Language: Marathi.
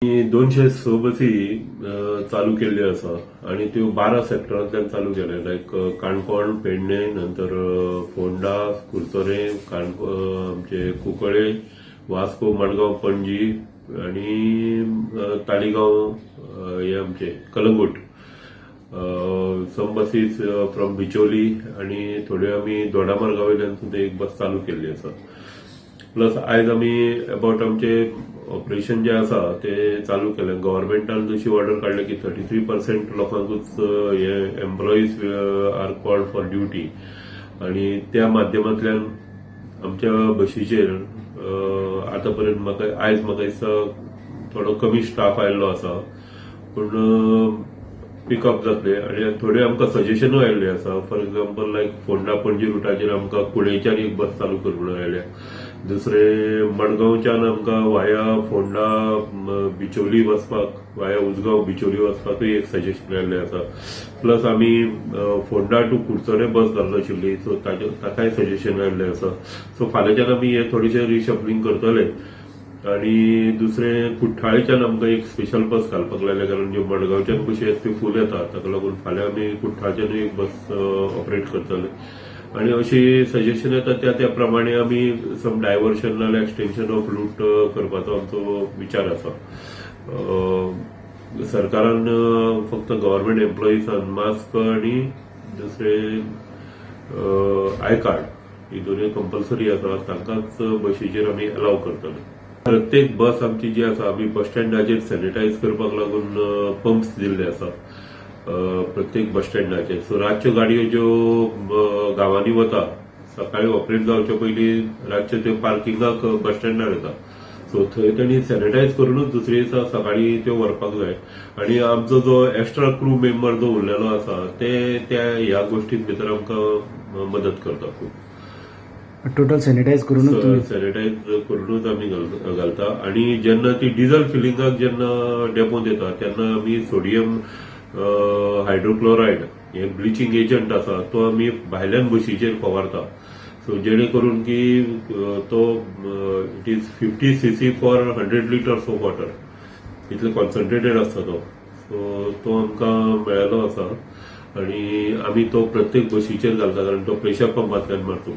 206 बसी चालू केल्ल्यो आसा आणि त्यो 12 सेक्टरांतल्यान चालू केले लायक काणकोण, पेडणे, नंतर फोंडा, कुर्चोरे, आमचे कुंकळे, वास्को, मडगांव, पणजी आणि तालिगांव हे आमचे कलंगूट. सम बसीस फ्रॉम बिचोली आणि थोड्यो आमी दोडामार्गा वयल्यान सुद्दां एक बस चालू केल्ली आसा. प्लस आयज आमी अबाउट आमचे ऑपरेशन जे आसा ते चालू केलें. गव्हर्नमेंटान जशी ऑर्डर काडल्या की 33% लोकांकूच हे employees are called for duty आणि त्या माध्यमांतल्यान आमच्या बशीचेर आतापर्यंत आयज म्हाका दिसता थोडो कमी स्टाफ आयिल्लो आसा, पूण पिकअप जातले आणि थोडे आमकां सजेशनूय आयिल्ले आसा. फॉर एक्झाम्पल लायक फोंडा पणजी रुटाचेर आमकां कुडयच्यान एक बस चालू कर म्हणून आयल्या. दुसरे मडगांवच्यान आमकां वाया फोंडा बिचोली वचपाक, वाया उजगांव बिचोली वचपाकूय एक सजेशन आयिल्लें आसा. प्लस आमी फोंडा टू कुडचोरे बस घालून आशिल्ली, सो ताकाय सजेशन आयिल्लें आसा. सो फाल्यांच्यान आमी हे थोडेशें रिशफलिंग करतले. आणि दुसरे कुठ्ठाळीच्यान आमकां एक स्पेशल बस घालपाक लायल्या, कारण ज्यो मडगांवच्यान बशी आहेत त्यो फूल येता, ताका लागून फाल्यां आमी कुठ्ठाळच्यानूय एक बस ऑपरेट करतले. आणि अशी सजेशन येता त्या प्रमाणे आमी सम डायव्हर्शन नाल्यार एक्सटेन्शन ऑफ रूट करपाचो आमचो विचार आसा. सरकारान फक्त गव्हर्नमेंट एम्प्लॉईजांक मास्क आणि दुसरे आय कार्ड ही दोनूय कंपल्सरी आसा, तांकांच बशीचेर आमी अलाव करतले. प्रत्येक बस आमची जी आसा आमी बस स्टँडाचेर सॅनिटायज करपाक लागून पंप्स दिल्ले आसा प्रत्येक बस स्टँडाचेर. सो रातच्यो गाडयो ज्यो गांवांनी वता, सकाळी ऑपरेट जावचे पयलीं रातच्यो त्यो पार्किंगाक बस स्टँडार येता. सो थंय तांणी सॅनिटायज करूनच दुसरे दिसा सकाळी त्यो व्हरपाक जाय. आणि आमचो जो एक्स्ट्रा क्रू मेंबर जो उरलेलो आसा ते ह्या गोष्टीं भितर आमकां मदत करता खूब. टोटल सॅनिटायज करूनच आमी घालता. आणि जेन्ना ती डिझल फिलिंगाक जेन्ना डेपोंत येता तेन्ना आमी सोडियम हायड्रोक्लोरायड हे ब्लिचिंग एजंट आसा तो आमी भायल्यान बशीचेर फवारता. सो जेणे करून की तो it is 50 cc for 100 litres of water, इतले कॉन्सन्ट्रेटेड आसता तो. सो तो आमकां मेळ्ळेलो आसा आणि आमी तो प्रत्येक बशीचेर घालता, कारण तो प्रेशर पंपांतल्यान मारतो.